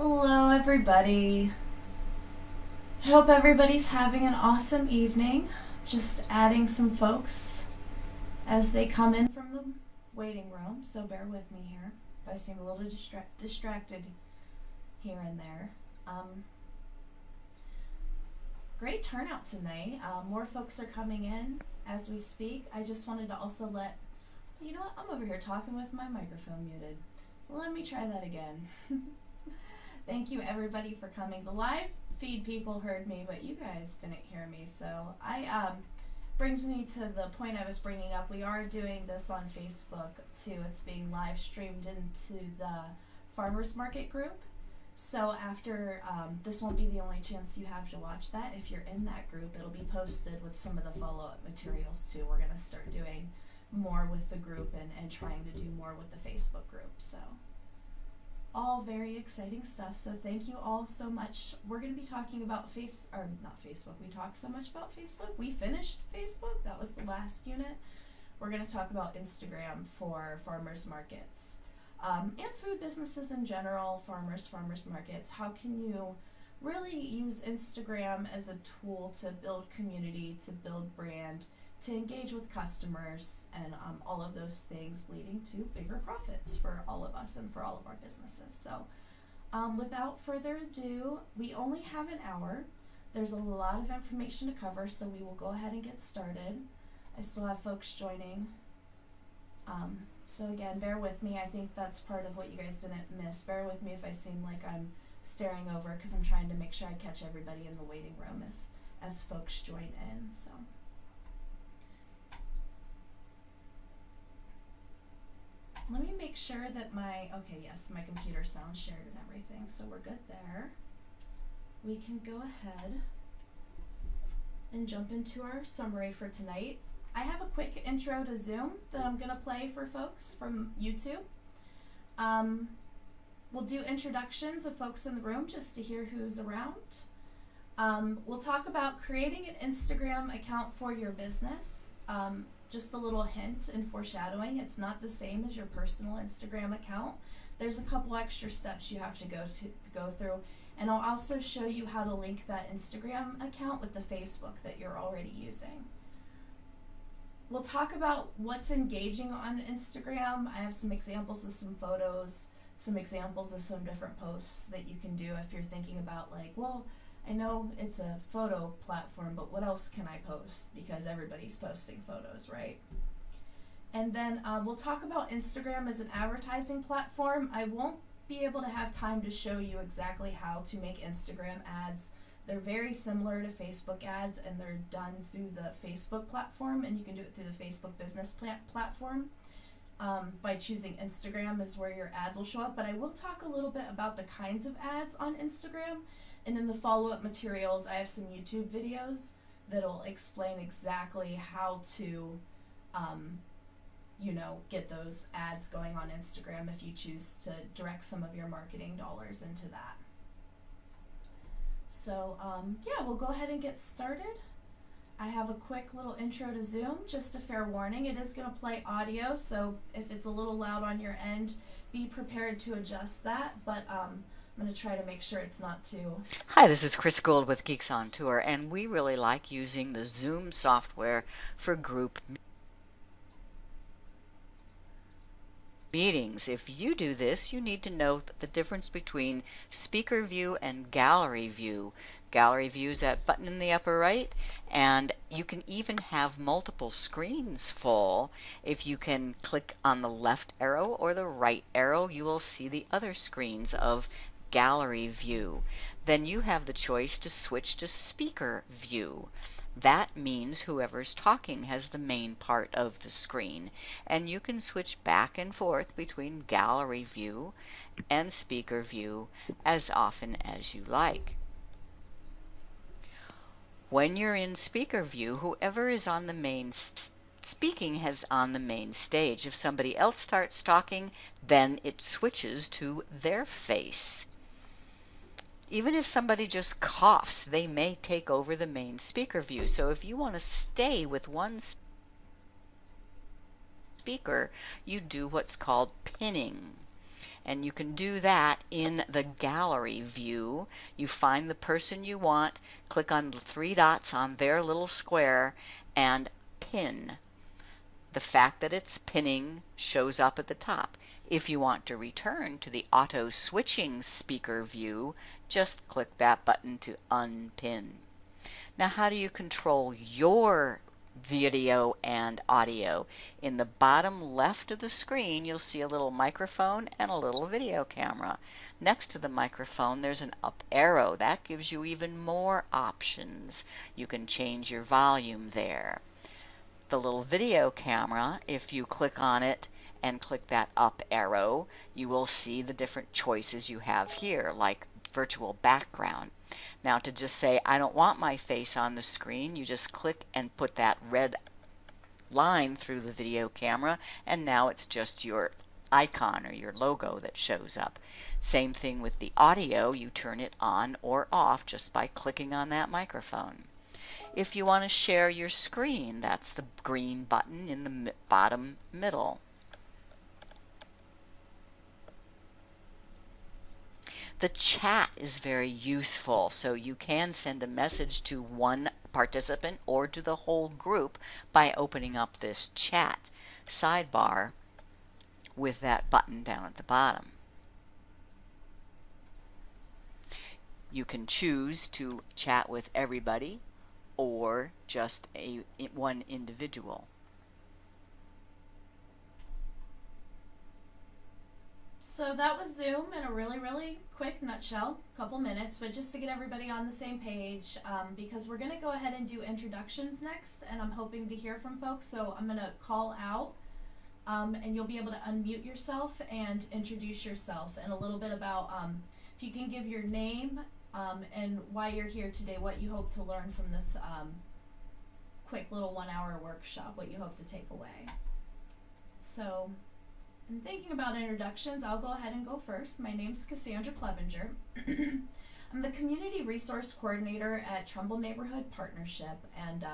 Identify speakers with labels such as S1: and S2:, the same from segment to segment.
S1: Hello, everybody. I hope everybody's having an awesome evening. Just adding some folks as they come in from the waiting room, so bear with me here if I seem a little distracted here and there. Great turnout tonight. More folks are coming in as we speak. I just wanted to also you know what, I'm over here talking with my microphone muted. Let me try that again. Thank you everybody for coming. The live feed people heard me, but you guys didn't hear me. So brings me to the point I was bringing up. We are doing this on Facebook too. It's being live streamed into the farmers market group. So after this won't be the only chance you have to watch that. If you're in that group, it'll be posted with some of the follow-up materials too. We're gonna start doing more with the group and trying to do more with the Facebook group. So all very exciting stuff. So thank you all so much. We're going to be talking about We talked so much about Facebook. We finished Facebook. That was the last unit. We're going to talk about Instagram for farmers markets and food businesses in general, farmers markets. How can you really use Instagram as a tool to build community, to build brand, to engage with customers, and all of those things leading to bigger profits for all of us and for all of our businesses. So without further ado, we only have an hour. There's a lot of information to cover, so we will go ahead and get started. I still have folks joining. So again, bear with me. I think that's part of what you guys didn't miss. Bear with me if I seem like I'm staring over, because I'm trying to make sure I catch everybody in the waiting room as folks join in. So. Let me make sure that my computer sounds shared and everything, so we're good there. We can go ahead and jump into our summary for tonight. I have a quick intro to Zoom that I'm going to play for folks from YouTube. We'll do introductions of folks in the room just to hear who's around. We'll talk about creating an Instagram account for your business. Just a little hint and foreshadowing, it's not the same as your personal Instagram account. There's a couple extra steps you have to go through, and I'll also show you how to link that Instagram account with the Facebook that you're already using. We'll talk about what's engaging on Instagram. I have some examples of some photos, some examples of some different posts that you can do if you're thinking about I know it's a photo platform, but what else can I post? Because everybody's posting photos, right? And then we'll talk about Instagram as an advertising platform. I won't be able to have time to show you exactly how to make Instagram ads. They're very similar to Facebook ads, and they're done through the Facebook platform, and you can do it through the Facebook business platform. By choosing Instagram is where your ads will show up, but I will talk a little bit about the kinds of ads on Instagram. And in the follow-up materials, I have some YouTube videos that'll explain exactly how to, get those ads going on Instagram if you choose to direct some of your marketing dollars into that. So, we'll go ahead and get started. I have a quick little intro to Zoom, just a fair warning. It is going to play audio, so if it's a little loud on your end, be prepared to adjust that, but I'm going to try to make sure it's not too...
S2: Hi, this is Chris Gould with Geeks on Tour, and we really like using the Zoom software for group meetings. If you do this, you need to know the difference between speaker view and gallery view. Gallery view is that button in the upper right, and you can even have multiple screens full. If you can click on the left arrow or the right arrow, you will see the other screens of gallery view. Then you have the choice to switch to speaker view. That means whoever's talking has the main part of the screen, and you can switch back and forth between gallery view and speaker view as often as you like. When you're in speaker view, whoever is on the main speaking has on the main stage. If somebody else starts talking, then it switches to their face. Even if somebody just coughs, they may take over the main speaker view. So if you want to stay with one speaker, you do what's called pinning. And you can do that in the gallery view. You find the person you want, click on the 3 dots on their little square, and pin. The fact that it's pinning shows up at the top. If you want to return to the auto switching speaker view, just click that button to unpin. Now, how do you control your video and audio? In the bottom left of the screen, you'll see a little microphone and a little video camera. Next to the microphone, there's an up arrow. That gives you even more options. You can change your volume there. The little video camera, if you click on it and click that up arrow, you will see the different choices you have here, like virtual background. Now, to just say, I don't want my face on the screen, you just click and put that red line through the video camera, and now it's just your icon or your logo that shows up. Same thing with the audio. You turn it on or off just by clicking on that microphone. If you want to share your screen, that's the green button in the bottom middle. The chat is very useful, so you can send a message to one participant or to the whole group by opening up this chat sidebar with that button down at the bottom. You can choose to chat with everybody or just one individual.
S1: So that was Zoom in a really quick nutshell, couple minutes, but just to get everybody on the same page, because we're going to go ahead and do introductions next, and I'm hoping to hear from folks, so I'm going to call out, and you'll be able to unmute yourself and introduce yourself, and a little bit about, if you can give your name, and why you're here today, what you hope to learn from this quick little 1-hour workshop, what you hope to take away. So, in thinking about introductions, I'll go ahead and go first. My name's Cassandra Clevenger. I'm the Community Resource Coordinator at Trumbull Neighborhood Partnership, and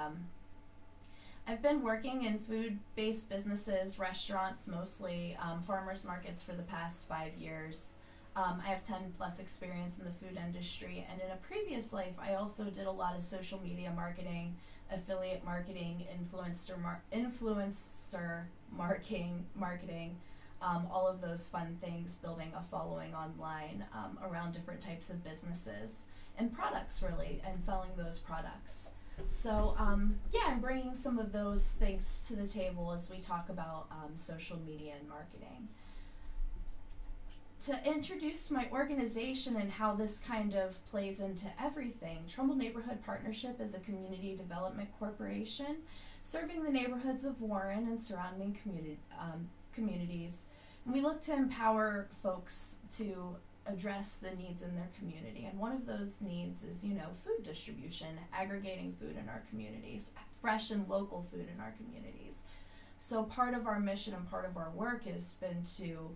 S1: I've been working in food-based businesses, restaurants mostly, farmers markets for the past 5 years. I have 10 plus experience in the food industry, and in a previous life I also did a lot of social media marketing, affiliate marketing, influencer marketing, all of those fun things, building a following online around different types of businesses and products really, and selling those products. So yeah, I'm bringing some of those things to the table as we talk about social media and marketing. To introduce my organization and how this kind of plays into everything, Trumbull Neighborhood Partnership is a community development corporation serving the neighborhoods of Warren and surrounding communities. And we look to empower folks to address the needs in their community. And one of those needs is, food distribution, aggregating food in our communities, fresh and local food in our communities. So part of our mission and part of our work has been to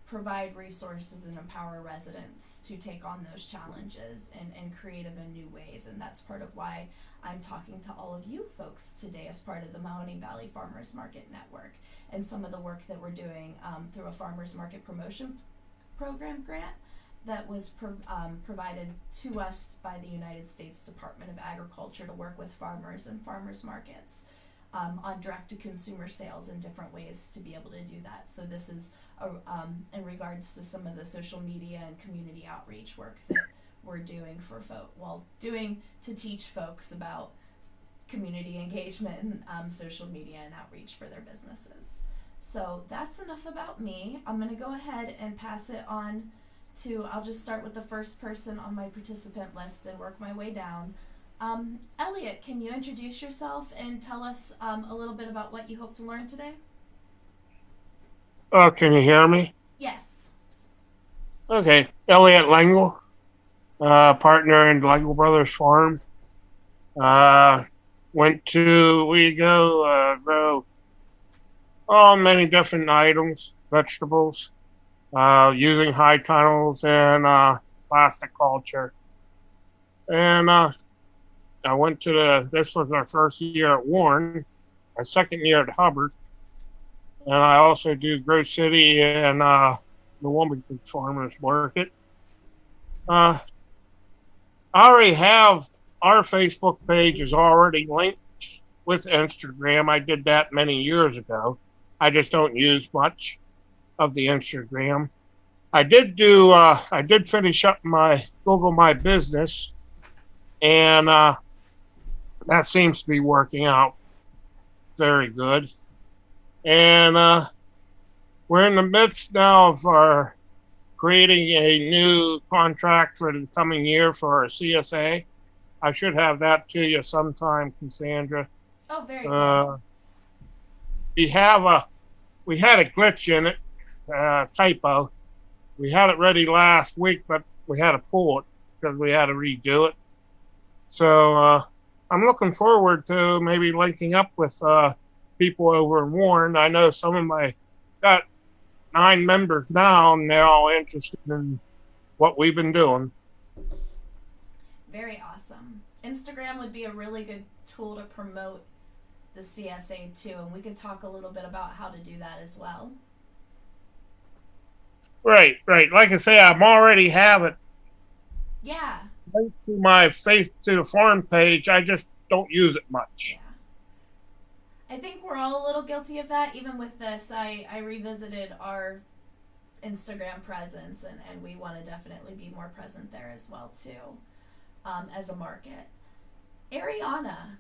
S1: provide resources and empower residents to take on those challenges in creative and new ways. And that's part of why I'm talking to all of you folks today as part of the Mahoning Valley Farmers Market Network and some of the work that we're doing through a farmers market promotion program grant that was provided to us by the United States Department of Agriculture to work with farmers and farmers markets on direct-to-consumer sales in different ways to be able to do that. So this is in regards to some of the social media and community outreach work that we're doing for doing to teach folks about community engagement and social media and outreach for their businesses. So that's enough about me. I'm going to go ahead and pass it on to, I'll just start with the first person on my participant list and work my way down. Elliot, can you introduce yourself and tell us a little bit about what you hope to learn today?
S3: Can you hear me?
S1: Yes.
S3: Okay. Elliot Langle, partner in Langle Brothers Farm. We grow many different items, vegetables, using high tunnels and plastic culture. And this was our first year at Warren, our second year at Hubbard. And I also do Grove City and the Wilmington Farmers Market. I already have our Facebook page is already linked with Instagram. I did that many years ago. I just don't use much of the Instagram. I did finish up my Google My Business, and that seems to be working out very good. And we're in the midst now of our creating a new contract for the coming year for our CSA. I should have that to you sometime, Cassandra.
S1: Oh, very cool.
S3: We had a glitch in it, typo. We had it ready last week, but we had to pull it because we had to redo it. So I'm looking forward to maybe linking up with people over in Warren. I know some of my got 9 members now, and they're all interested in what we've been doing.
S1: Very awesome. Instagram would be a really good tool to promote the CSA too, and we can talk a little bit about how to do that as well.
S3: Right. Like I say, I'm already have it.
S1: Yeah.
S3: Linked to my to the farm page. I just don't use it much.
S1: Yeah. I think we're all a little guilty of that. Even with this, I revisited our Instagram presence, and we want to definitely be more present there as well too, as a market. Ariana,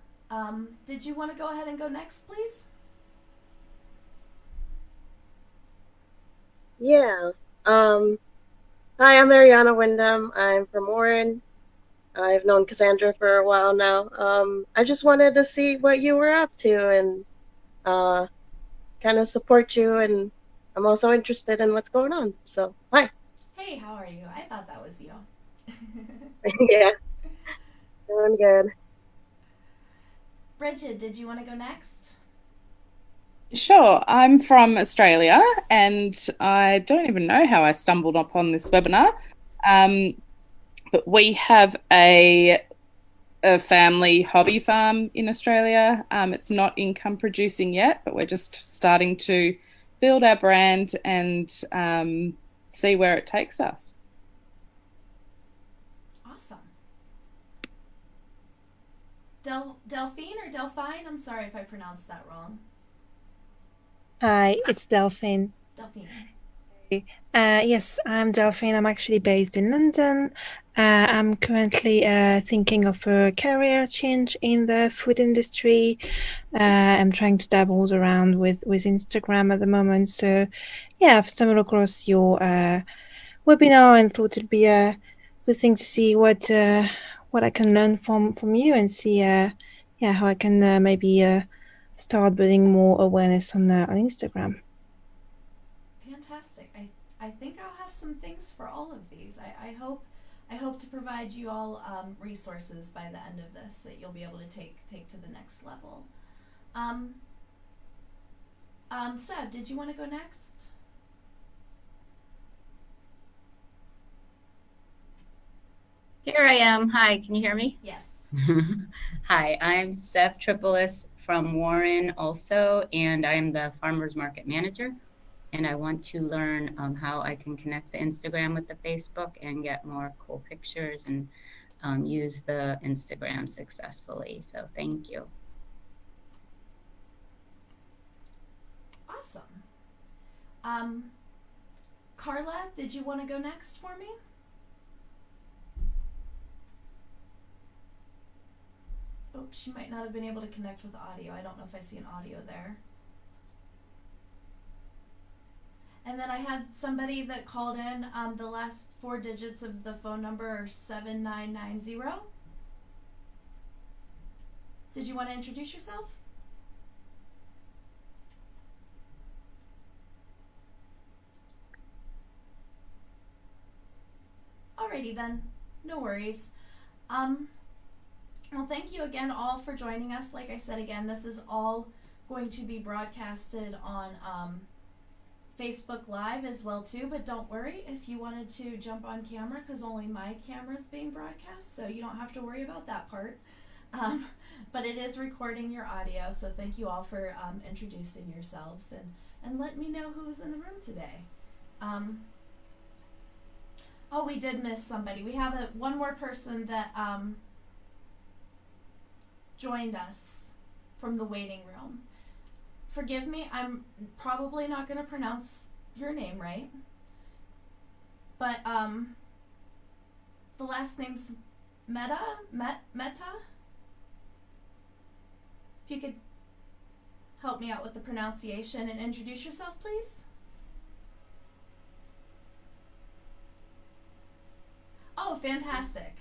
S1: did you want to go ahead and go next, please?
S4: Yeah. Hi, I'm Ariana Wyndham. I'm from Warren. I've known Cassandra for a while now. I just wanted to see what you were up to and kind of support you, and I'm also interested in what's going on. So, hi.
S1: Hey, how are you? I thought that was you.
S4: Yeah, doing good.
S1: Bridget, did you want to go next?
S5: Sure. I'm from Australia, and I don't even know how I stumbled upon this webinar. But we have a family hobby farm in Australia. It's not income producing yet, but we're just starting to build our brand and see where it takes us.
S1: Awesome. Delphine or Delphine? I'm sorry if I pronounced that wrong.
S6: Hi, it's Delphine.
S1: Delphine.
S6: Yes, I'm Delphine. I'm actually based in London. I'm currently thinking of a career change in the food industry. I'm trying to dabble around with Instagram at the moment. So, yeah, I've stumbled across your webinar and thought it'd be a good thing to see what I can learn from you and see how I can maybe start building more awareness on Instagram.
S1: Fantastic. I think I'll have some things for all of these. I hope to provide you all resources by the end of this that you'll be able to take to the next level. Seb, did you want to go next?
S7: Here I am. Hi, can you hear me?
S1: Yes.
S7: Hi, I'm Seth Tripolis from Warren also, and I'm the Farmers Market Manager. And I want to learn how I can connect the Instagram with the Facebook and get more cool pictures and use the Instagram successfully. So thank you.
S1: Awesome. Carla, did you want to go next for me? Oh, she might not have been able to connect with audio. I don't know if I see an audio there. And then I had somebody that called in. The last 4 digits of the phone number are 7990. Did you want to introduce yourself? Alrighty then, no worries. Well, thank you again all for joining us. Like I said again, this is all going to be broadcasted on Facebook Live as well too, but don't worry if you wanted to jump on camera, because only my camera is being broadcast, so you don't have to worry about that part. But it is recording your audio, so thank you all for introducing yourselves and let me know who's in the room today. we did miss somebody. We have one more person that joined us from the waiting room. Forgive me, I'm probably not going to pronounce your name right. But the last name's Meta? If you could help me out with the pronunciation and introduce yourself, please. Oh, fantastic.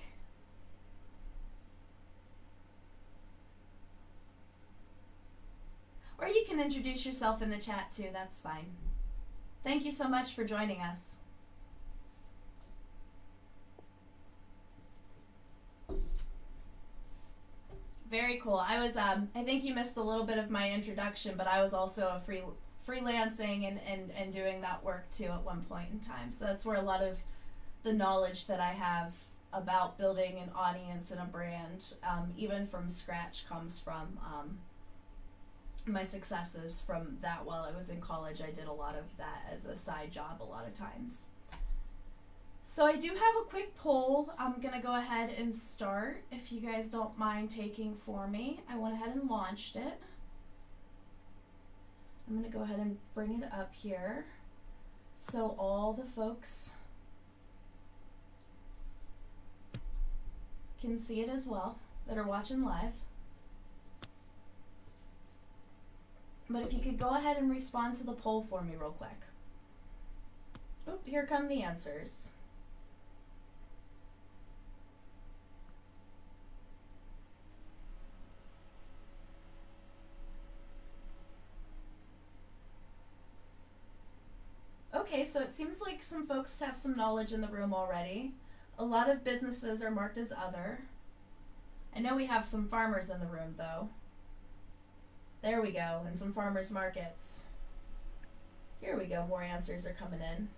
S1: Or you can introduce yourself in the chat too, that's fine. Thank you so much for joining us. Very cool. I was, I think you missed a little bit of my introduction, but I was also a freelancing and doing that work too at one point in time. So that's where a lot of the knowledge that I have about building an audience and a brand, even from scratch, comes from my successes from that. While I was in college, I did a lot of that as a side job a lot of times. So I do have a quick poll. I'm going to go ahead and start, if you guys don't mind taking for me. I went ahead and launched it. I'm going to go ahead and bring it up here so all the folks can see it as well that are watching live. But if you could go ahead and respond to the poll for me real quick. Oop, here come the answers. Okay, so it seems like some folks have some knowledge in the room already. A lot of businesses are marked as other. I know we have some farmers in the room though. There we go, and some farmers markets. Here we go, more answers are coming in.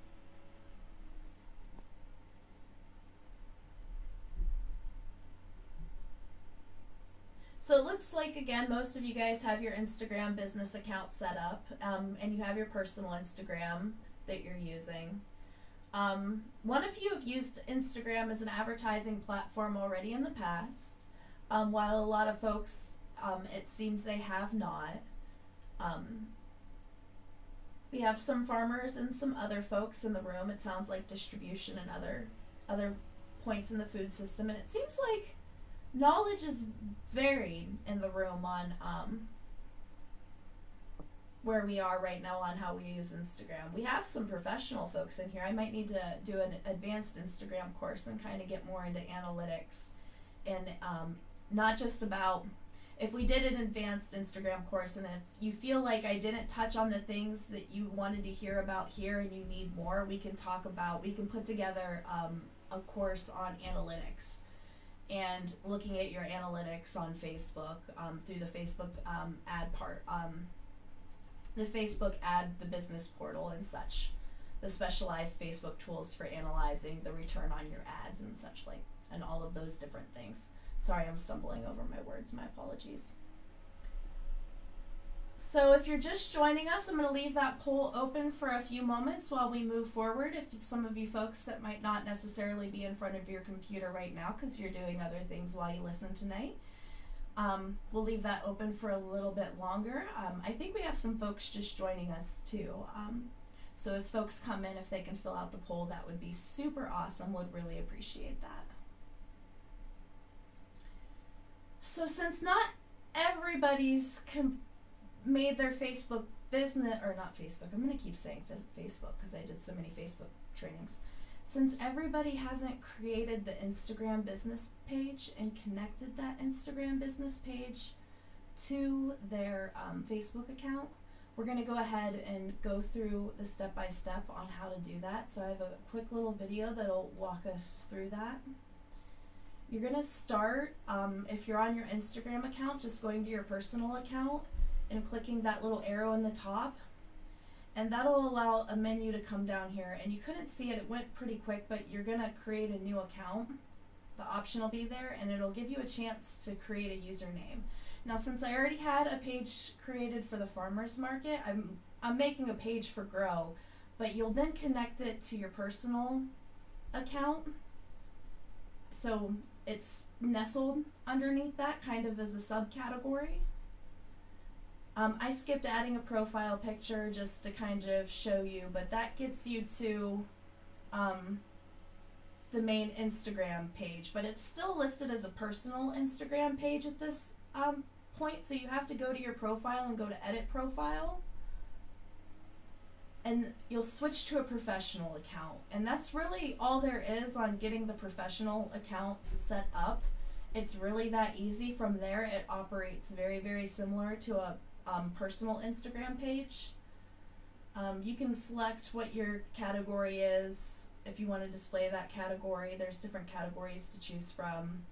S1: So it looks like, again, most of you guys have your Instagram business account set up, and you have your personal Instagram that you're using. One of you have used Instagram as an advertising platform already in the past, while a lot of folks, it seems they have not. We have some farmers and some other folks in the room. It sounds like distribution and other points in the food system, and it seems like knowledge is varied in the room on where we are right now on how we use Instagram. We have some professional folks in here. I might need to do an advanced Instagram course and kind of get more into analytics, and not just about, if we did an advanced Instagram course and if you feel like I didn't touch on the things that you wanted to hear about here and you need more, we can put together a course on analytics and looking at your analytics on Facebook, through the Facebook ad part, the Facebook ad, the business portal and such, the specialized Facebook tools for analyzing the return on your ads and such like, and all of those different things. Sorry, I'm stumbling over my words, my apologies. So if you're just joining us, I'm going to leave that poll open for a few moments while we move forward. If some of you folks that might not necessarily be in front of your computer right now because you're doing other things while you listen tonight, we'll leave that open for a little bit longer. I think we have some folks just joining us too. So as folks come in, if they can fill out the poll, that would be super awesome. Would really appreciate that. So since not everybody's made their Facebook business, or not Facebook, I'm going to keep saying Facebook because I did so many Facebook trainings. Since everybody hasn't created the Instagram business page and connected that Instagram business page to their Facebook account, we're going to go ahead and go through the step-by-step on how to do that. So I have a quick little video that'll walk us through that. You're going to start, if you're on your Instagram account, just going to your personal account and clicking that little arrow in the top. And that'll allow a menu to come down here. And you couldn't see it, it went pretty quick, but you're going to create a new account. The option will be there, and it'll give you a chance to create a username. Now, since I already had a page created for the farmer's market, I'm making a page for Grow, but you'll then connect it to your personal account. So it's nestled underneath that, kind of as a subcategory. I skipped adding a profile picture just to kind of show you, but that gets you to the main Instagram page. But it's still listed as a personal Instagram page at this point, so you have to go to your profile and go to edit profile. And you'll switch to a professional account. And that's really all there is on getting the professional account set up. It's really that easy. From there, it operates very, very similar to a personal Instagram page. You can select what your category is. If you want to display that category, there's different categories to choose from.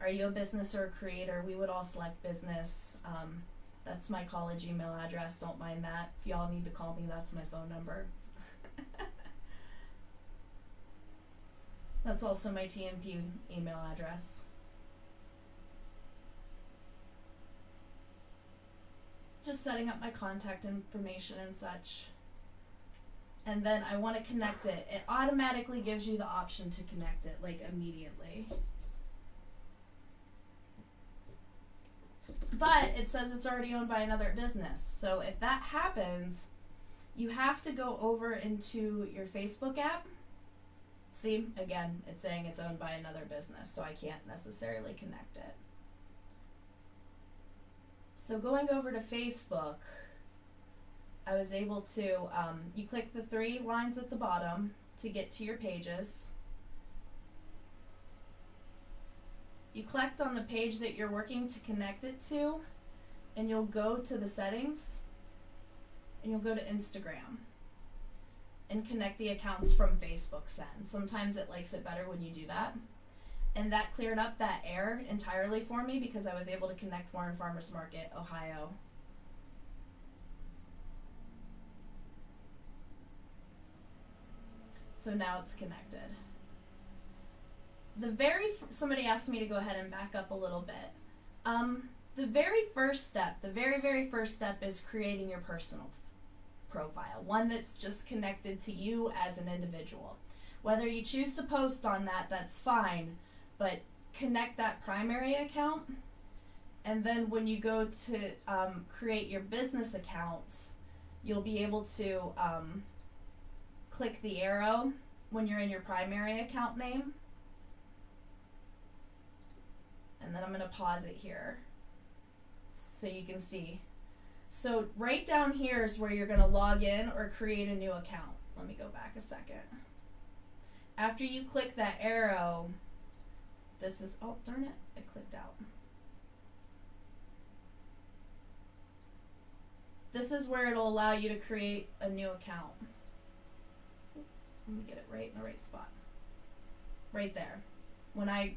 S1: Are you a business or a creator? We would all select business. That's my college email address. Don't mind that. If y'all need to call me, that's my phone number. That's also my TMP email address. Just setting up my contact information and such. And then I want to connect it. It automatically gives you the option to connect it, like, immediately. But it says it's already owned by another business. So if that happens, you have to go over into your Facebook app. See, again, it's saying it's owned by another business, so I can't necessarily connect it. So going over to Facebook, I was able to, you click the 3 lines at the bottom to get to your pages. You click on the page that you're working to connect it to, and you'll go to the settings, and you'll go to Instagram, and connect the accounts from Facebook Send. Sometimes it likes it better when you do that. And that cleared up that error entirely for me because I was able to connect Warren Farmers Market, Ohio. So now it's connected. Somebody asked me to go ahead and back up a little bit. The very first step is creating your personal profile, one that's just connected to you as an individual. Whether you choose to post on that, that's fine, but connect that primary account, and then when you go to create your business accounts, you'll be able to click the arrow when you're in your primary account name. And then I'm going to pause it here so you can see. So right down here is where you're going to log in or create a new account. Let me go back a second. After you click that arrow, this is, oh darn it, it clicked out. This is where it'll allow you to create a new account. Let me get it right in the right spot. Right there. When I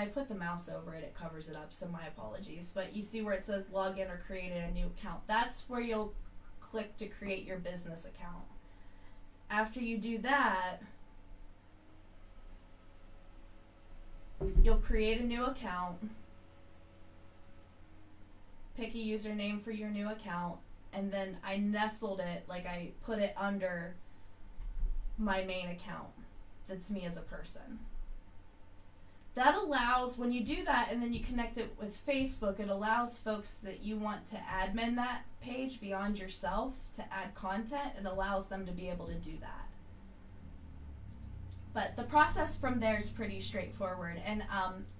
S1: put the mouse over it, it covers it up, so my apologies. But you see where it says log in or create a new account. That's where you'll click to create your business account. After you do that, you'll create a new account, pick a username for your new account, and then I nestled it, like I put it under my main account. That's me as a person. That allows, when you do that and then you connect it with Facebook, it allows folks that you want to admin that page beyond yourself to add content. It allows them to be able to do that. But the process from there is pretty straightforward. And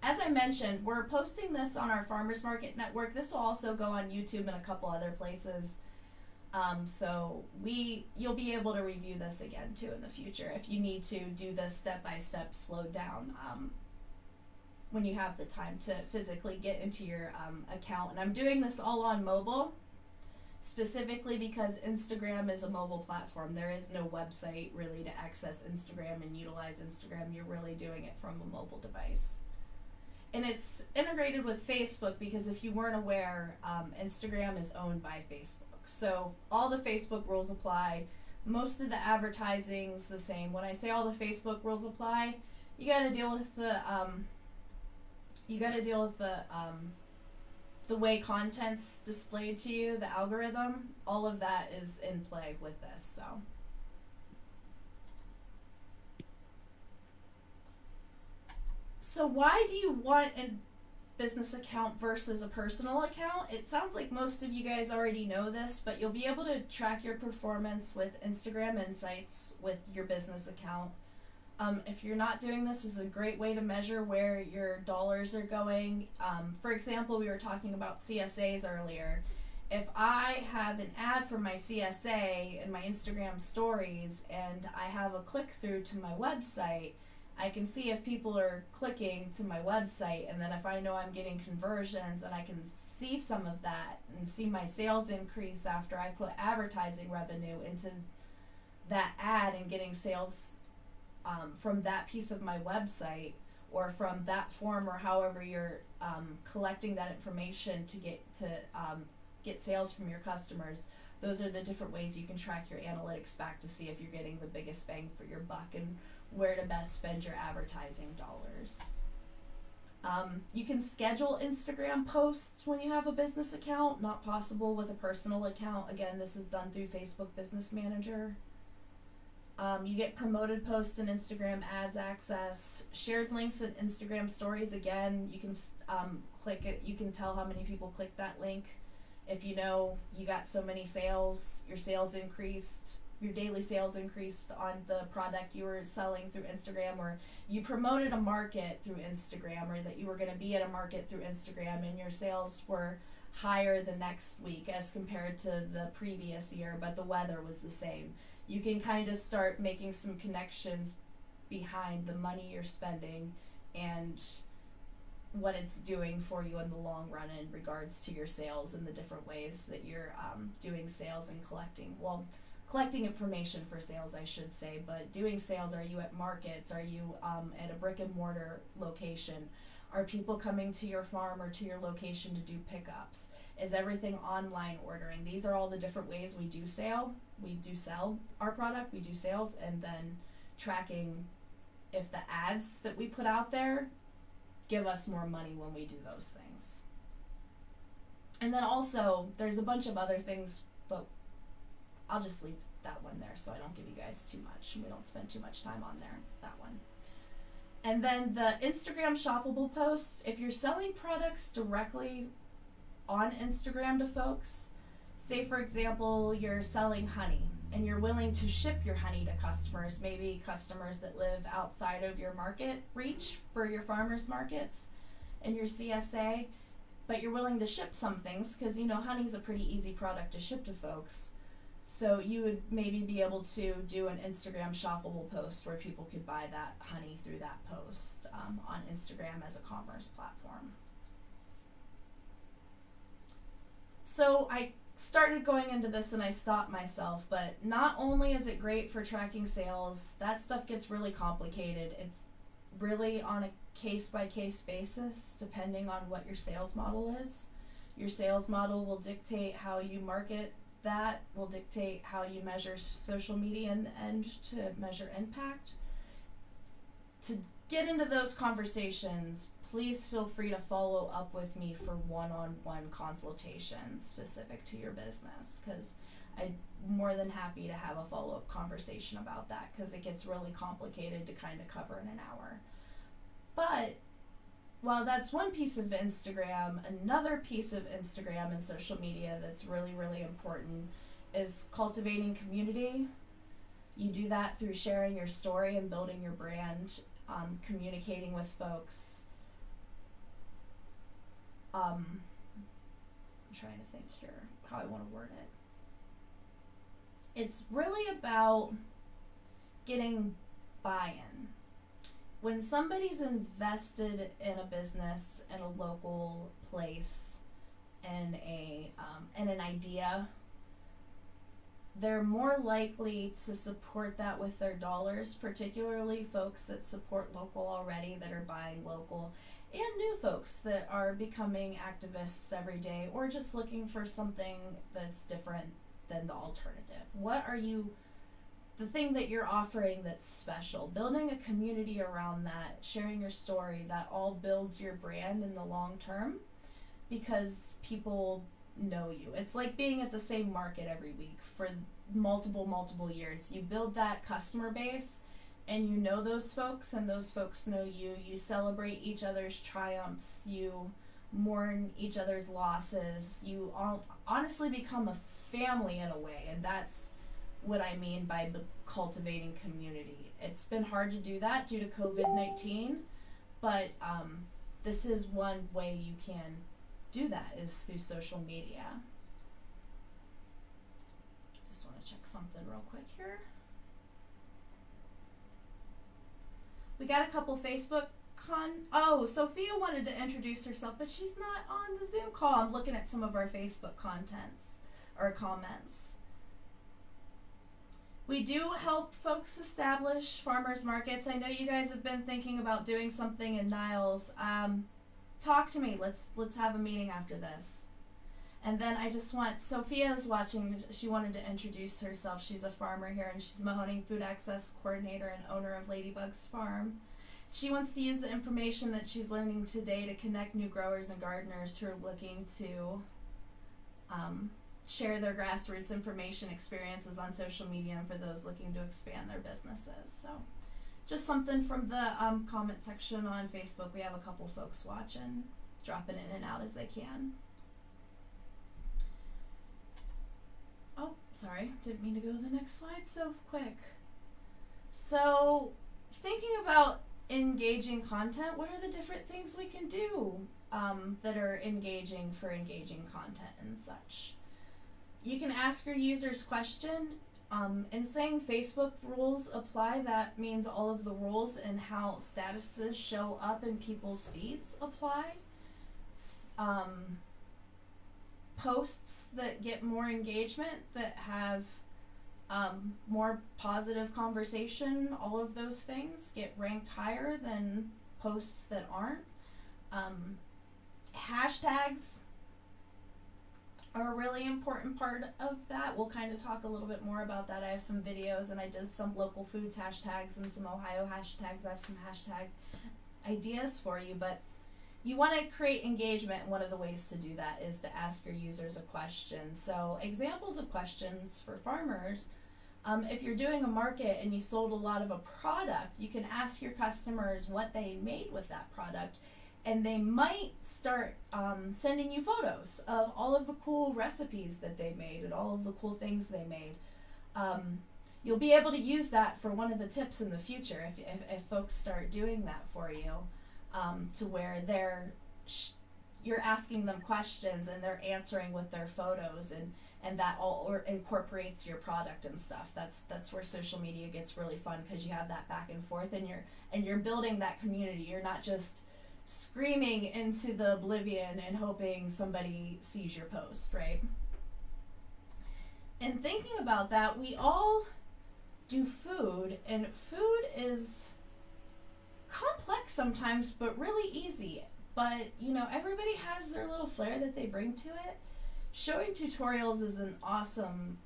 S1: as I mentioned, we're posting this on our Farmers Market Network. This will also go on YouTube and a couple other places. So you'll be able to review this again too in the future if you need to do this step-by-step slowed down when you have the time to physically get into your account. And I'm doing this all on mobile, specifically because Instagram is a mobile platform. There is no website really to access Instagram and utilize Instagram. You're really doing it from a mobile device. And it's integrated with Facebook because if you weren't aware, Instagram is owned by Facebook. So all the Facebook rules apply. Most of the advertising's the same. When I say all the Facebook rules apply, you got to deal with the way content's displayed to you, the algorithm. All of that is in play with this. So So why do you want a business account versus a personal account? It sounds like most of you guys already know this, but you'll be able to track your performance with Instagram Insights with your business account. If you're not doing this, this is a great way to measure where your dollars are going. For example, we were talking about CSAs earlier. If I have an ad for my CSA in my Instagram stories and I have a click through to my website, I can see if people are clicking to my website, and then if I know I'm getting conversions, and I can see some of that and see my sales increase after I put advertising revenue into that ad and getting sales from that piece of my website or from that form, or however you're collecting that information to get sales from your customers. Those are the different ways you can track your analytics back to see if you're getting the biggest bang for your buck and where to best spend your advertising dollars. You can schedule Instagram posts when you have a business account, not possible with a personal account. Again, this is done through Facebook Business Manager. You get promoted posts and Instagram ads access, shared links in Instagram stories. Again, you can click it. You can tell how many people click that link. If you know you got so many sales, your sales increased, your daily sales increased on the product you were selling through Instagram, or you promoted a market through Instagram, or that you were going to be at a market through Instagram and your sales were higher the next week as compared to the previous year, but the weather was the same. You can kind of start making some connections behind the money you're spending and what it's doing for you in the long run in regards to your sales and the different ways that you're doing sales and collecting information for sales, I should say, but doing sales. Are you at markets? Are you at a brick and mortar location? Are people coming to your farm or to your location to do pickups? Is everything online ordering? These are all the different ways we do sell our product, we do sales, and then tracking if the ads that we put out there give us more money when we do those things. And then also, there's a bunch of other things, but I'll just leave that one there so I don't give you guys too much and we don't spend too much time on there, that one. And then the Instagram shoppable posts, if you're selling products directly on Instagram to folks, say for example, you're selling honey and you're willing to ship your honey to customers, maybe customers that live outside of your market reach for your farmers markets and your CSA, but you're willing to ship some things because, you know, honey's a pretty easy product to ship to folks. So you would maybe be able to do an Instagram shoppable post where people could buy that honey through that post on Instagram as a commerce platform. So I started going into this and I stopped myself, but not only is it great for tracking sales, that stuff gets really complicated. It's really on a case-by-case basis depending on what your sales model is. Your sales model will dictate how you market, that will dictate how you measure social media and to measure impact. To get into those conversations, please feel free to follow up with me for one-on-one consultations specific to your business, because I'm more than happy to have a follow-up conversation about that, because it gets really complicated to kind of cover in an hour. But while that's one piece of Instagram, another piece of Instagram and social media that's really, really important is cultivating community. You do that through sharing your story and building your brand, communicating with folks. I'm trying to think here how I want to word it. It's really about getting buy-in. When somebody's invested in a business, in a local place, in an idea, they're more likely to support that with their dollars, particularly folks that support local already, that are buying local, and new folks that are becoming activists every day or just looking for something that's different than the alternative. What are you, the thing that you're offering that's special? Building a community around that, sharing your story, that all builds your brand in the long term because people know you. It's like being at the same market every week for multiple years. You build that customer base and you know those folks, and those folks know you. You celebrate each other's triumphs. You mourn each other's losses. You all honestly become a family in a way, and that's what I mean by cultivating community. It's been hard to do that due to COVID-19, but this is one way you can do that, is through social media. Just want to check something real quick here. We got a couple Facebook oh, Sophia wanted to introduce herself, but she's not on the Zoom call. I'm looking at some of our Facebook contents or comments. We do help folks establish farmers markets. I know you guys have been thinking about doing something in Niles. Talk to me. Let's have a meeting after this. And then I just want, Sophia's watching, she wanted to introduce herself. She's a farmer here, and she's Mahoning Food Access Coordinator and owner of Ladybug's Farm. She wants to use the information that she's learning today to connect new growers and gardeners who are looking to share their grassroots information experiences on social media, and for those looking to expand their businesses. So just something from the comment section on Facebook. We have a couple folks watching, dropping in and out as they can. Oh, sorry, didn't mean to go to the next slide so quick. So thinking about engaging content, what are the different things we can do that are engaging for engaging content and such? You can ask your users question. In saying Facebook rules apply, that means all of the rules and how statuses show up in people's feeds apply. Posts that get more engagement, that have more positive conversation, all of those things get ranked higher than posts that aren't. Hashtags are a really important part of that. We'll kind of talk a little bit more about that. I have some videos, and I did some local foods hashtags and some Ohio hashtags. I have some hashtag ideas for you, but you want to create engagement. One of the ways to do that is to ask your users a question. So examples of questions for farmers, if you're doing a market and you sold a lot of a product, you can ask your customers what they made with that product, and they might start sending you photos of all of the cool recipes that they made and all of the cool things they made. You'll be able to use that for one of the tips in the future if folks start doing that for you, to where you're asking them questions and they're answering with their photos, and that all incorporates your product and stuff. That's where social media gets really fun, because you have that back and forth, and you're building that community. You're not just screaming into the oblivion and hoping somebody sees your post, right? And thinking about that, we all do food, and food is complex sometimes, but really easy. But, you know, everybody has their little flair that they bring to it. Showing tutorials is an awesome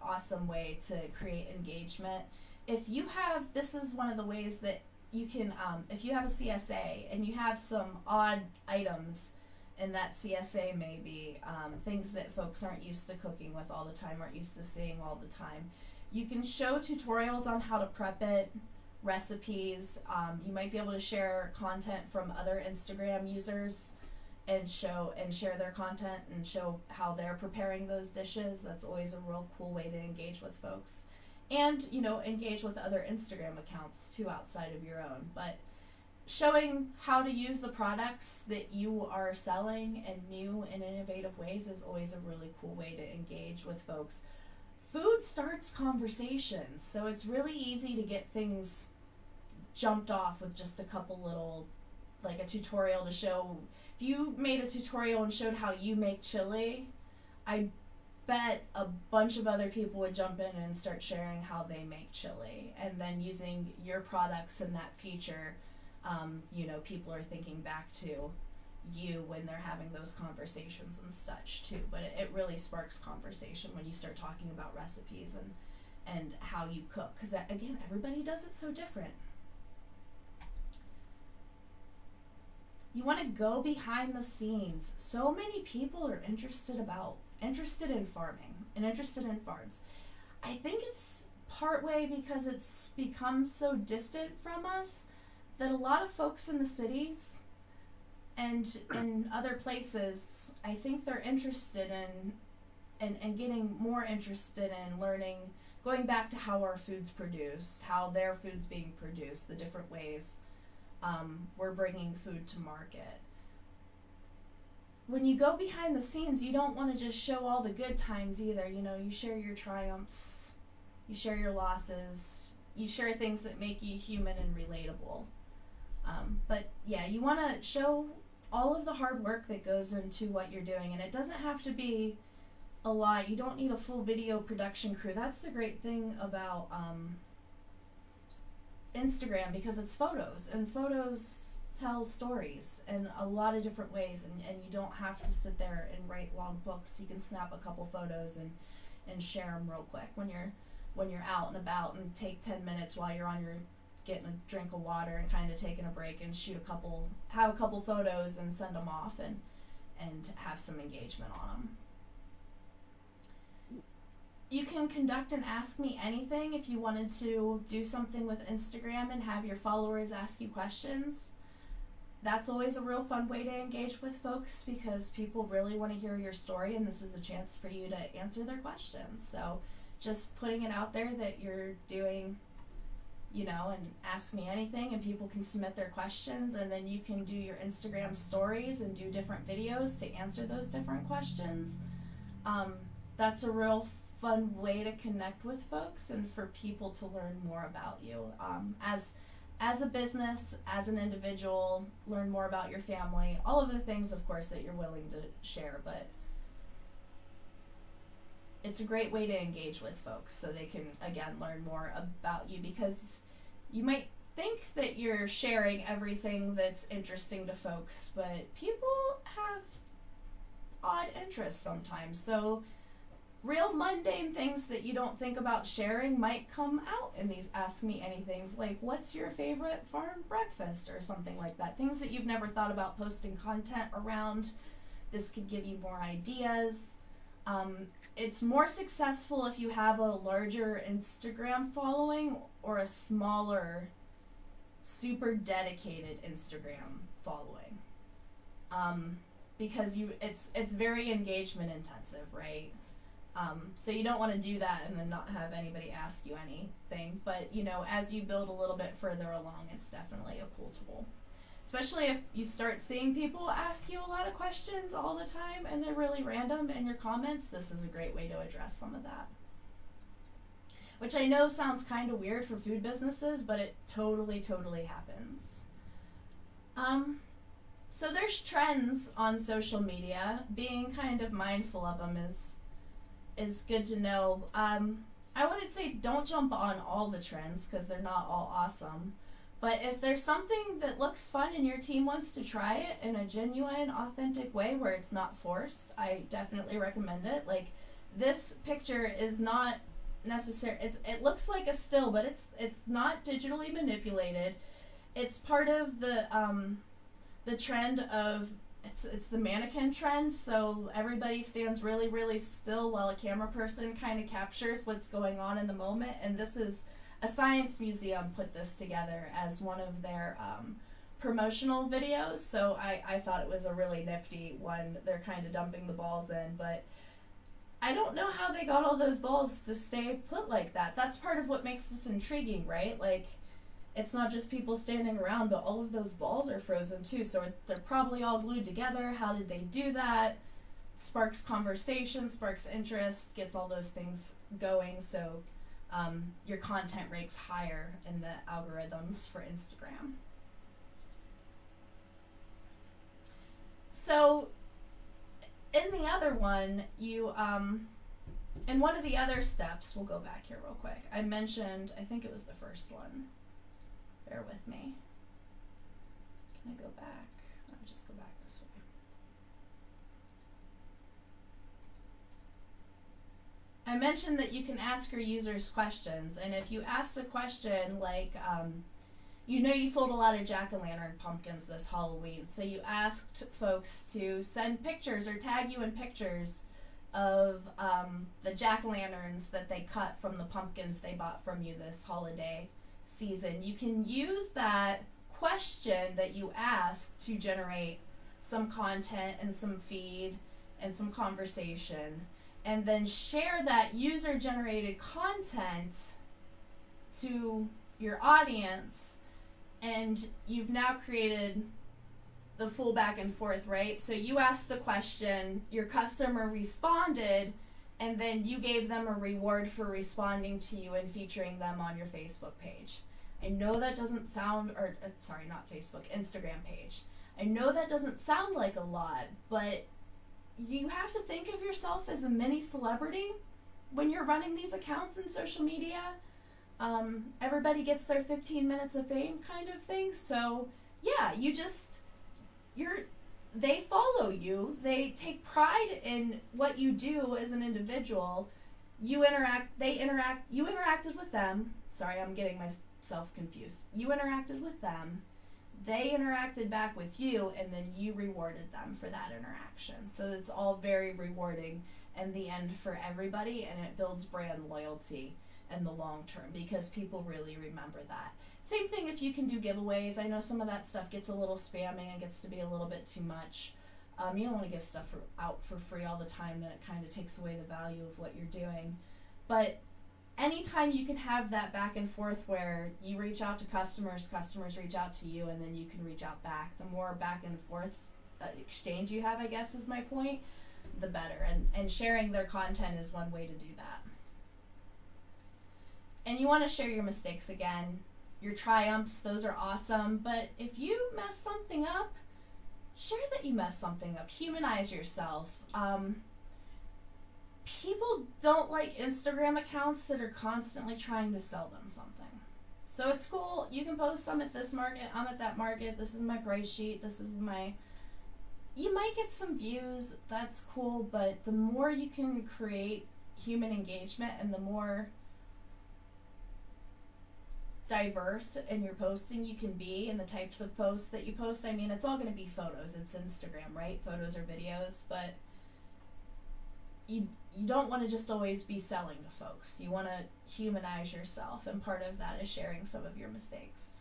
S1: way to create engagement. This is one of the ways that you can, if you have a CSA and you have some odd items in that CSA, maybe things that folks aren't used to cooking with all the time, aren't used to seeing all the time, you can show tutorials on how to prep it, recipes. You might be able to share content from other Instagram users and share their content and show how they're preparing those dishes. That's always a real cool way to engage with folks. And, you know, engage with other Instagram accounts too outside of your own. But showing how to use the products that you are selling in new and innovative ways is always a really cool way to engage with folks. Food starts conversations, so it's really easy to get things jumped off with just a couple little, like a tutorial to show. If you made a tutorial and showed how you make chili, I bet a bunch of other people would jump in and start sharing how they make chili, and then using your products in that feature. You know, people are thinking back to you when they're having those conversations and such too. But it really sparks conversation when you start talking about recipes and how you cook, because again, everybody does it so different. You want to go behind the scenes. So many people are interested in farming and interested in farms. I think it's partway because it's become so distant from us that a lot of folks in the cities and in other places, I think they're interested in and getting more interested in learning, going back to how our food's produced, how their food's being produced, the different ways we're bringing food to market. When you go behind the scenes, you don't want to just show all the good times either. You know, you share your triumphs, you share your losses, you share things that make you human and relatable. But yeah, you want to show all of the hard work that goes into what you're doing, and it doesn't have to be a lot. You don't need a full video production crew. That's the great thing about Instagram, because it's photos, and photos tell stories in a lot of different ways, and you don't have to sit there and write long books. You can snap a couple photos and share them real quick when you're out and about, and take 10 minutes while you're on your getting a drink of water and kind of taking a break, and have a couple photos and send them off and have some engagement on them. You can conduct an Ask Me Anything if you wanted to do something with Instagram and have your followers ask you questions. That's always a real fun way to engage with folks, because people really want to hear your story, and this is a chance for you to answer their questions. So just putting it out there that you're doing, you know, and Ask Me Anything, and people can submit their questions, and then you can do your Instagram stories and do different videos to answer those different questions. That's a real fun way to connect with folks and for people to learn more about you as a business, as an individual, learn more about your family, all of the things, of course, that you're willing to share. But it's a great way to engage with folks so they can, again, learn more about you, because you might think that you're sharing everything that's interesting to folks, but people have odd interests sometimes. So real mundane things that you don't think about sharing might come out in these Ask Me Anythings, like what's your favorite farm breakfast or something like that. Things that you've never thought about posting content around. This could give you more ideas. It's more successful if you have a larger Instagram following or a smaller, super dedicated Instagram following. Because it's very engagement intensive, right? So you don't want to do that and then not have anybody ask you anything. But, you know, as you build a little bit further along, it's definitely a cool tool. Especially if you start seeing people ask you a lot of questions all the time and they're really random in your comments, this is a great way to address some of that. Which I know sounds kind of weird for food businesses, but it totally happens. So there's trends on social media. Being kind of mindful of them is good to know. I wouldn't say don't jump on all the trends, because they're not all awesome. But if there's something that looks fun and your team wants to try it in a genuine, authentic way where it's not forced, I definitely recommend it. Like, this picture is not necessary. It looks like a still, but it's not digitally manipulated. It's part of the trend of it's the mannequin trend. So everybody stands really still while a camera person kind of captures what's going on in the moment. And this is a science museum put this together as one of their promotional videos. So I thought it was a really nifty one. They're kind of dumping the balls in, but I don't know how they got all those balls to stay put like that. That's part of what makes this intriguing, right? Like, it's not just people standing around, but all of those balls are frozen too. So they're probably all glued together. How did they do that? Sparks conversation, sparks interest, gets all those things going. So your content ranks higher in the algorithms for Instagram. So in the other one, you, in one of the other steps, we'll go back here real quick. I mentioned, I think it was the first one. Bear with me. Can I go back? I'll just go back this way. I mentioned that you can ask your users questions, and if you asked a question like, you know you sold a lot of jack-o'-lantern pumpkins this Halloween, so you asked folks to send pictures or tag you in pictures of the jack-o'-lanterns that they cut from the pumpkins they bought from you this holiday season. You can use that question that you ask to generate some content and some feed and some conversation, and then share that user-generated content to your audience, and you've now created the full back and forth, right? So you asked a question, your customer responded, and then you gave them a reward for responding to you and featuring them on your Facebook page. I know that doesn't sound, or sorry, not Facebook, Instagram page. I know that doesn't sound like a lot, but you have to think of yourself as a mini celebrity when you're running these accounts in social media. Everybody gets their 15 minutes of fame kind of thing. So yeah, they follow you. They take pride in what you do as an individual. You interacted with them. Sorry, I'm getting myself confused. You interacted with them. They interacted back with you, and then you rewarded them for that interaction. So it's all very rewarding in the end for everybody, and it builds brand loyalty in the long term because people really remember that. Same thing if you can do giveaways. I know some of that stuff gets a little spammy and gets to be a little bit too much. You don't want to give stuff out for free all the time, then it kind of takes away the value of what you're doing. But anytime you can have that back and forth where you reach out to customers reach out to you, and then you can reach out back, the more back and forth exchange you have, I guess is my point, the better. And sharing their content is one way to do that. And you want to share your mistakes again. Your triumphs, those are awesome, but if you mess something up, share that you messed something up. Humanize yourself. People don't like Instagram accounts that are constantly trying to sell them something. So it's cool. You can post, I'm at this market, I'm at that market, this is my price sheet, you might get some views, that's cool, but the more you can create human engagement and the more diverse in your posting you can be and the types of posts that you post. I mean, it's all going to be photos. It's Instagram, right? Photos or videos, but you don't want to just always be selling to folks. You want to humanize yourself, and part of that is sharing some of your mistakes.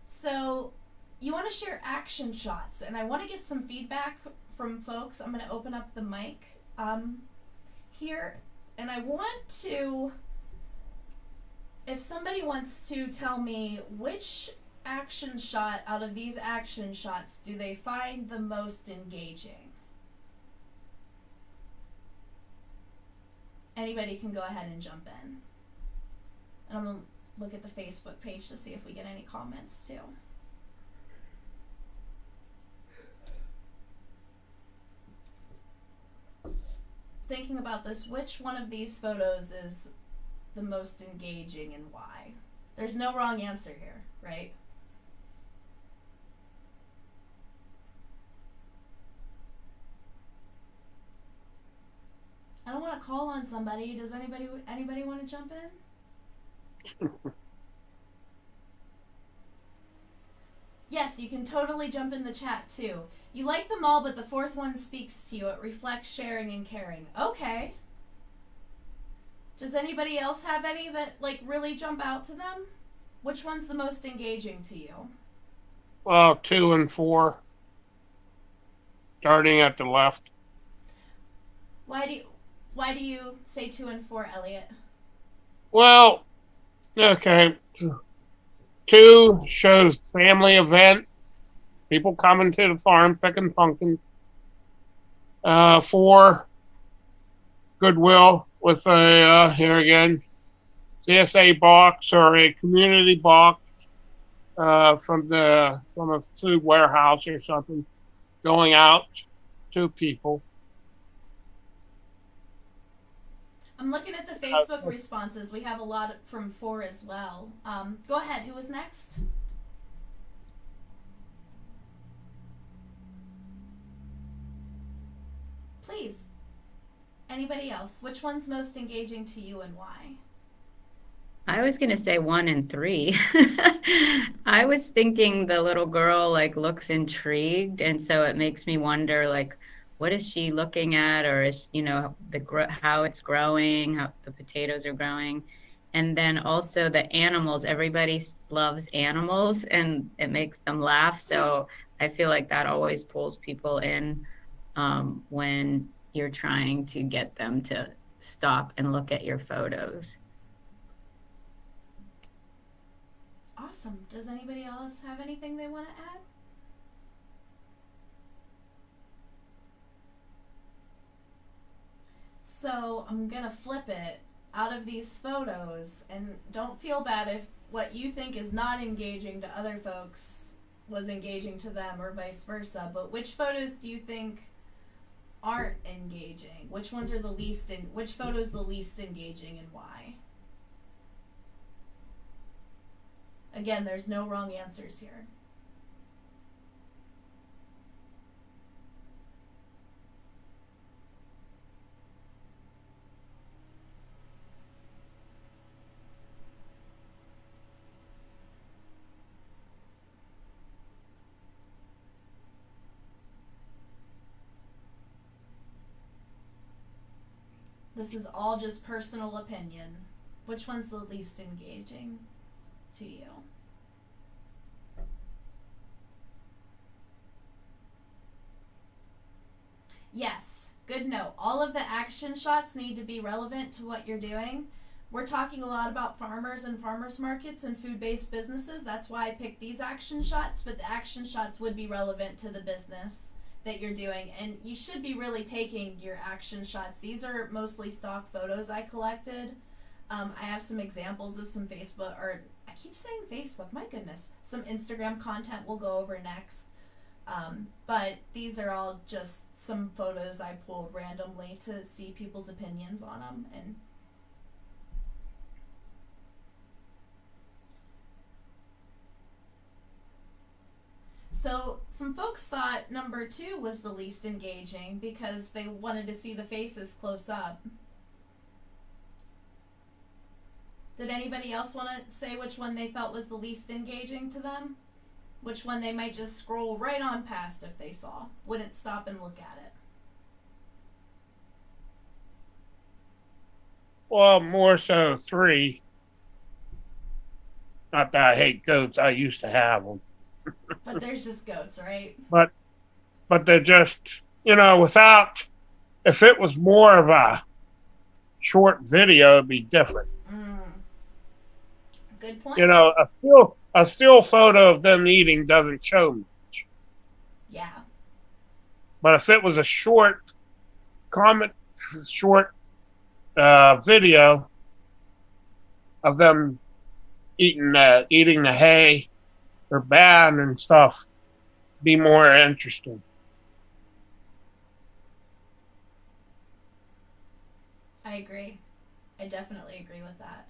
S1: So you want to share action shots, and I want to get some feedback from folks. I'm going to open up the mic here, and I want to, if somebody wants to tell me which action shot out of these action shots do they find the most engaging? Anybody can go ahead and jump in. And I'm going to look at the Facebook page to see if we get any comments too. Thinking about this, which one of these photos is the most engaging and why? There's no wrong answer here, right? I don't want to call on somebody. Does anybody want to jump in? Yes, you can totally jump in the chat too. You like them all, but the fourth one speaks to you. It reflects sharing and caring. Okay. Does anybody else have any that really jump out to them? Which one's the most engaging to you?
S3: Well, 2 and 4, starting at the left.
S1: Why do you say 2 and 4, Elliot?
S3: Well, okay. 2 shows family event, people coming to the farm picking pumpkins. 4, goodwill with a here again, CSA box or a community box from a food warehouse or something, going out to people.
S1: I'm looking at the Facebook responses. We have a lot from 4 as well. Go ahead. Who was next? Please. Anybody else? Which one's most engaging to you and why?
S7: I was going to say 1 and 3. I was thinking the little girl looks intrigued, and so it makes me wonder what is she looking at, or is, how it's growing, how the potatoes are growing. And then also the animals, everybody loves animals and it makes them laugh. So I feel like that always pulls people in when you're trying to get them to stop and look at your photos.
S1: Awesome. Does anybody else have anything they want to add? So I'm going to flip it out of these photos, and don't feel bad if what you think is not engaging to other folks was engaging to them or vice versa, but which photos do you think aren't engaging? Which ones are the least which photo is the least engaging and why? Again, there's no wrong answers here. This is all just personal opinion. Which one's the least engaging to you? Yes, good note. All of the action shots need to be relevant to what you're doing. We're talking a lot about farmers and farmers markets and food-based businesses. That's why I picked these action shots, but the action shots would be relevant to the business that you're doing, and you should be really taking your action shots. These are mostly stock photos I collected. I have some examples of some Facebook, or I keep saying Facebook, my goodness, some Instagram content we'll go over next. But these are all just some photos I pulled randomly to see people's opinions on them. And so some folks thought number 2 was the least engaging because they wanted to see the faces close up. Did anybody else want to say which one they felt was the least engaging to them? Which one they might just scroll right on past if they saw, wouldn't stop and look at it?
S3: Well, more so 3. Not that I hate goats. I used to have them.
S1: But there's just goats, right?
S3: But they're just, without, if it was more of a short video, it'd be different.
S1: Good point.
S3: A still photo of them eating doesn't show much.
S1: Yeah.
S3: But if it was a short video of them eating the hay or bad and stuff, be more interesting.
S1: I agree. I definitely agree with that.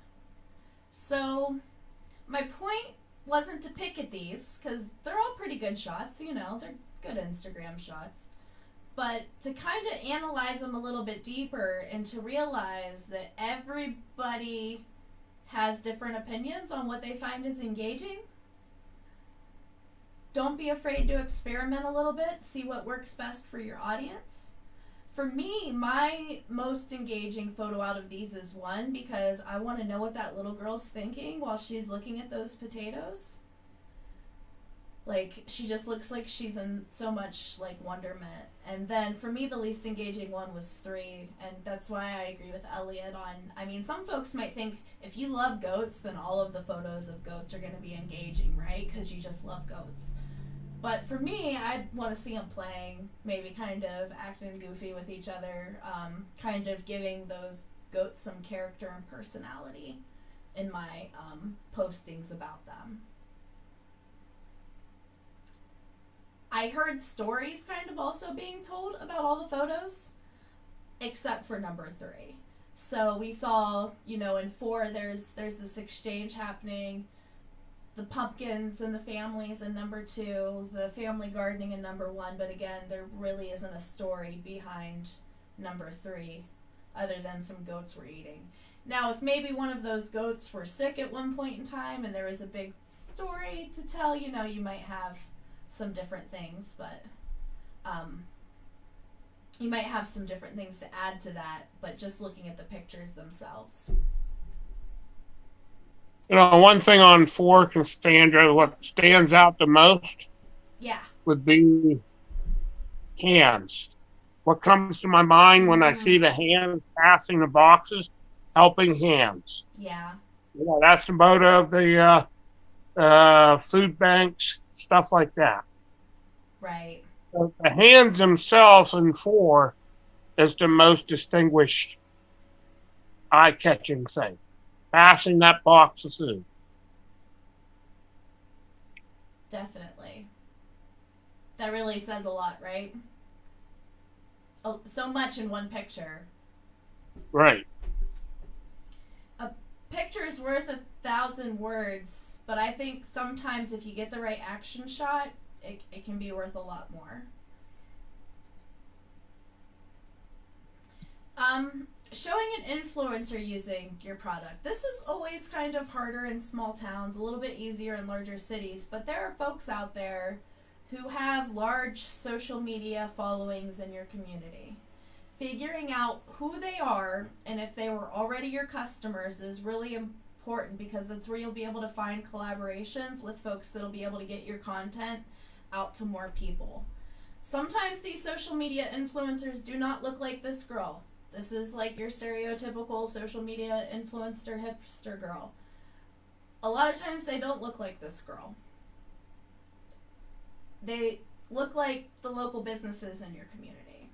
S1: So, my point wasn't to pick at these, because they're all pretty good shots, they're good Instagram shots. But to kind of analyze them a little bit deeper and to realize that everybody has different opinions on what they find is engaging. Don't be afraid to experiment a little bit, see what works best for your audience. For me, my most engaging photo out of these is one because I want to know what that little girl's thinking while she's looking at those potatoes. Like, she just looks like she's in so much, wonderment. And then, for me, the least engaging one was 3, and that's why I agree with Elliot on, some folks might think if you love goats, then all of the photos of goats are going to be engaging, right? Because you just love goats. But for me, I'd want to see them playing, maybe kind of acting goofy with each other, kind of giving those goats some character and personality in my postings about them. I heard stories kind of also being told about all the photos, except for number 3. So we saw, in 4, there's this exchange happening, the pumpkins and the families in number 2, the family gardening in number 1, but again, there really isn't a story behind number 3, other than some goats were eating. Now, if maybe one of those goats were sick at one point in time and there was a big story to tell, you might have some different things, but You might have some different things to add to that, but just looking at the pictures themselves.
S3: You know, one thing on Fork and Sandra, what stands out the most
S1: Yeah.
S3: would be hands. What comes to my mind when I see the hands passing the boxes? Helping hands.
S1: Yeah.
S3: You know, that's the motto of the food banks, stuff like that.
S1: Right.
S3: So the hands themselves in 4 is the most distinguished, eye-catching thing. Passing that box of food.
S1: Definitely. That really says a lot, right? Oh, so much in one picture.
S3: Right.
S1: A picture's worth 1,000 words, but I think sometimes if you get the right action shot, it can be worth a lot more. Showing an influencer using your product. This is always kind of harder in small towns, a little bit easier in larger cities, but there are folks out there who have large social media followings in your community. Figuring out who they are and if they were already your customers is really important, because that's where you'll be able to find collaborations with folks that'll be able to get your content out to more people. Sometimes these social media influencers do not look like this girl. This is like your stereotypical social media influencer hipster girl. A lot of times they don't look like this girl. They look like the local businesses in your community.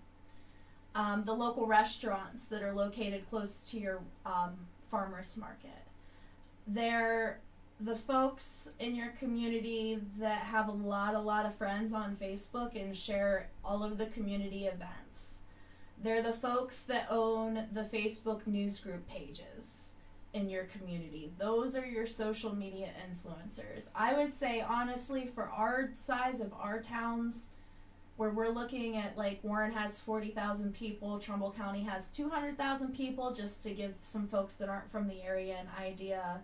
S1: The local restaurants that are located close to your farmer's market. They're the folks in your community that have a lot of friends on Facebook and share all of the community events. They're the folks that own the Facebook news group pages in your community. Those are your social media influencers. I would say, honestly, for our size of our towns, where we're looking at, like, Warren has 40,000 people, Trumbull County has 200,000 people, just to give some folks that aren't from the area an idea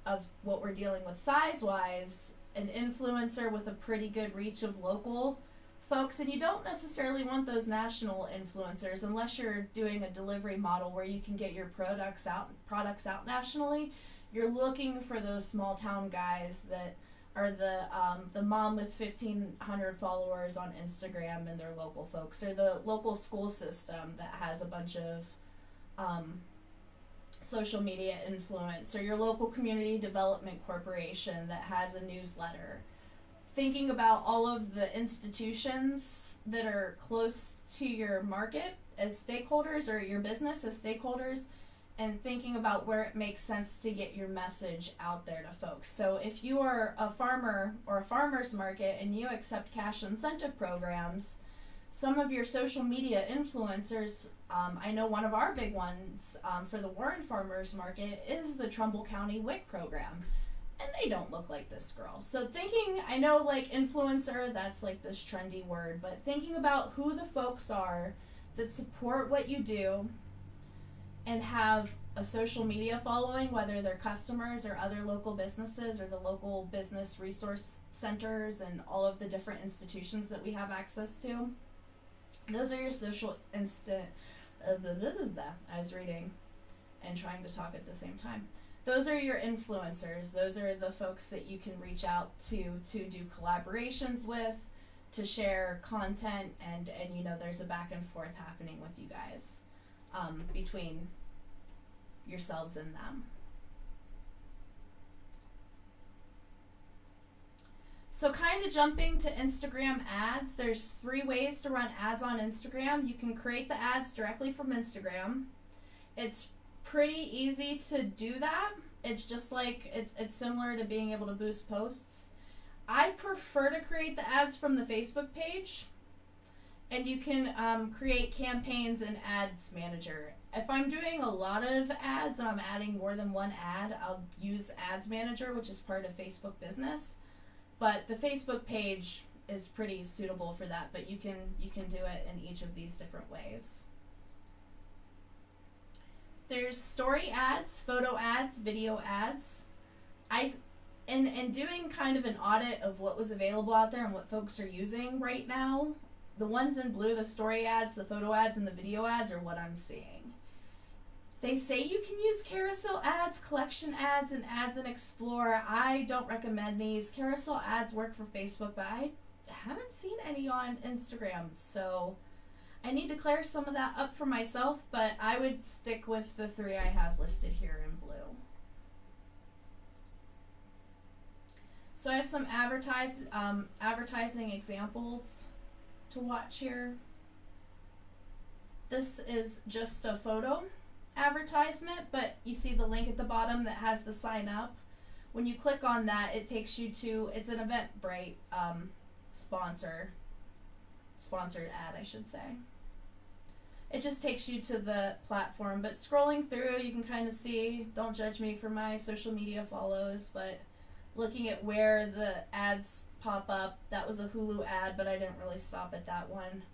S1: of what we're dealing with size-wise. An influencer with a pretty good reach of local folks, and you don't necessarily want those national influencers unless you're doing a delivery model where you can get your products out nationally. You're looking for those small town guys that are the mom with 1,500 followers on Instagram and their local folks, or the local school system that has a bunch of social media influence, or your local community development corporation that has a newsletter. Thinking about all of the institutions that are close to your market as stakeholders, or your business as stakeholders, and thinking about where it makes sense to get your message out there to folks. So if you are a farmer or a farmer's market and you accept cash incentive programs, some of your social media influencers, I know one of our big ones for the Warren Farmers Market is the Trumbull County WIC program. And they don't look like this girl. So thinking, I know, like, influencer, that's like this trendy word, but thinking about who the folks are that support what you do and have a social media following, whether they're customers or other local businesses or the local business resource centers and all of the different institutions that we have access to. Those are your social I was reading and trying to talk at the same time. Those are your influencers. Those are the folks that you can reach out to do collaborations with, to share content, and you know, there's a back and forth happening with you guys between yourselves and them. So kind of jumping to Instagram ads, there's 3 ways to run ads on Instagram. You can create the ads directly from Instagram. It's pretty easy to do that. It's just like, it's similar to being able to boost posts. I prefer to create the ads from the Facebook page, and you can create campaigns in Ads Manager. If I'm doing a lot of ads and I'm adding more than one ad, I'll use Ads Manager, which is part of Facebook Business. But the Facebook page is pretty suitable for that, but you can do it in each of these different ways. There's story ads, photo ads, video ads. In doing kind of an audit of what was available out there and what folks are using right now, the ones in blue, the story ads, the photo ads, and the video ads are what I'm seeing. They say you can use carousel ads, collection ads, and ads in Explorer. I don't recommend these. Carousel ads work for Facebook, but I haven't seen any on Instagram, so I need to clear some of that up for myself, but I would stick with the 3 I have listed here in blue. So I have some advertising examples to watch here. This is just a photo advertisement, but you see the link at the bottom that has the sign up. When you click on that, it takes you to, it's an Eventbrite sponsored ad, I should say. It just takes you to the platform, but scrolling through, you can kind of see, don't judge me for my social media follows, but looking at where the ads pop up, that was a Hulu ad, but I didn't really stop at that one.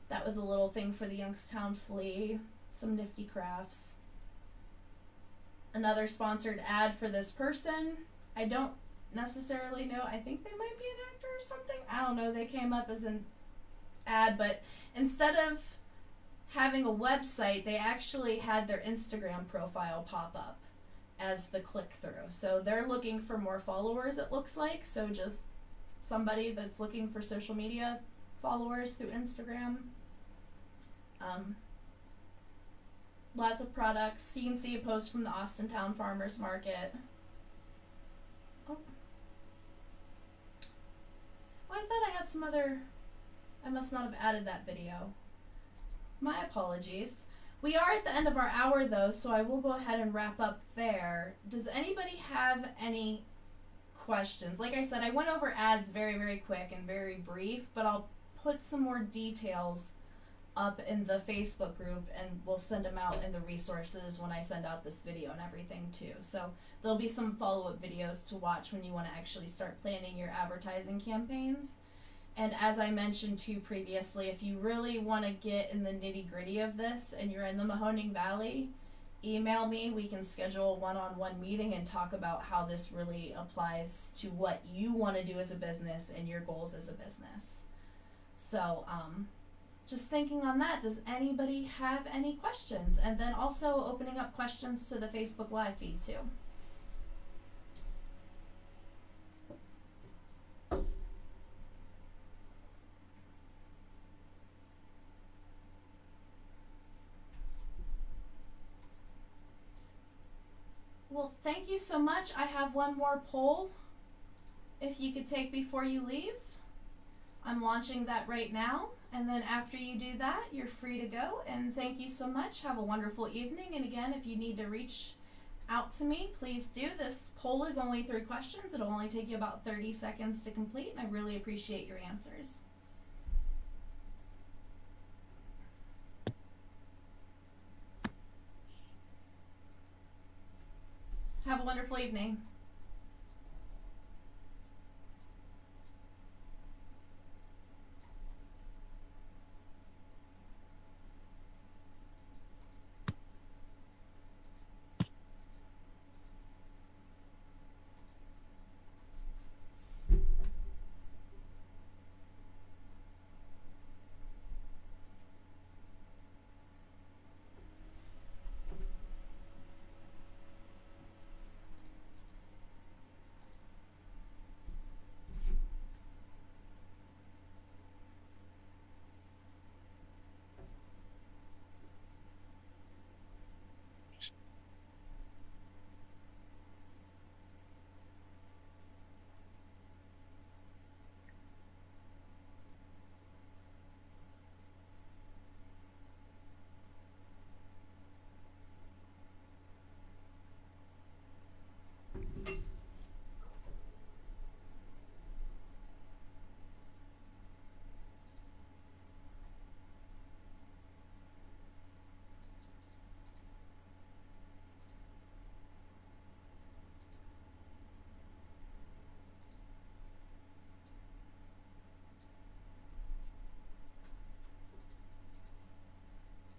S1: That was a little thing for the Youngstown Flea, some nifty crafts. Another sponsored ad for this person. I don't necessarily know, I think they might be an actor or something. I don't know, they came up as an ad, but instead of having a website, they actually had their Instagram profile pop up as the click-through. So they're looking for more followers, it looks like. So just somebody that's looking for social media followers through Instagram. Lots of products. You can see a post from the Austintown Farmers Market. Oh, I thought I had some other... I must not have added that video. My apologies. We are at the end of our hour, though, so I will go ahead and wrap up there. Does anybody have any questions? Like I said, I went over ads very, very quick and very brief, but I'll put some more details up in the Facebook group, and we'll send them out in the resources when I send out this video and everything, too. So there'll be some follow-up videos to watch when you want to actually start planning your advertising campaigns. And as I mentioned too previously, if you really want to get in the nitty-gritty of this and you're in the Mahoning Valley, email me. We can schedule a one-on-one meeting and talk about how this really applies to what you want to do as a business and your goals as a business. So just thinking on that, does anybody have any questions? And then also opening up questions to the Facebook Live feed too. Well, thank you so much. I have one more poll if you could take before you leave. I'm launching that right now, and then after you do that, you're free to go. And thank you so much. Have a wonderful evening. And again, if you need to reach out to me, please do. This poll is only 3 questions. It'll only take you about 30 seconds to complete, and I really appreciate your answers. Have a wonderful evening.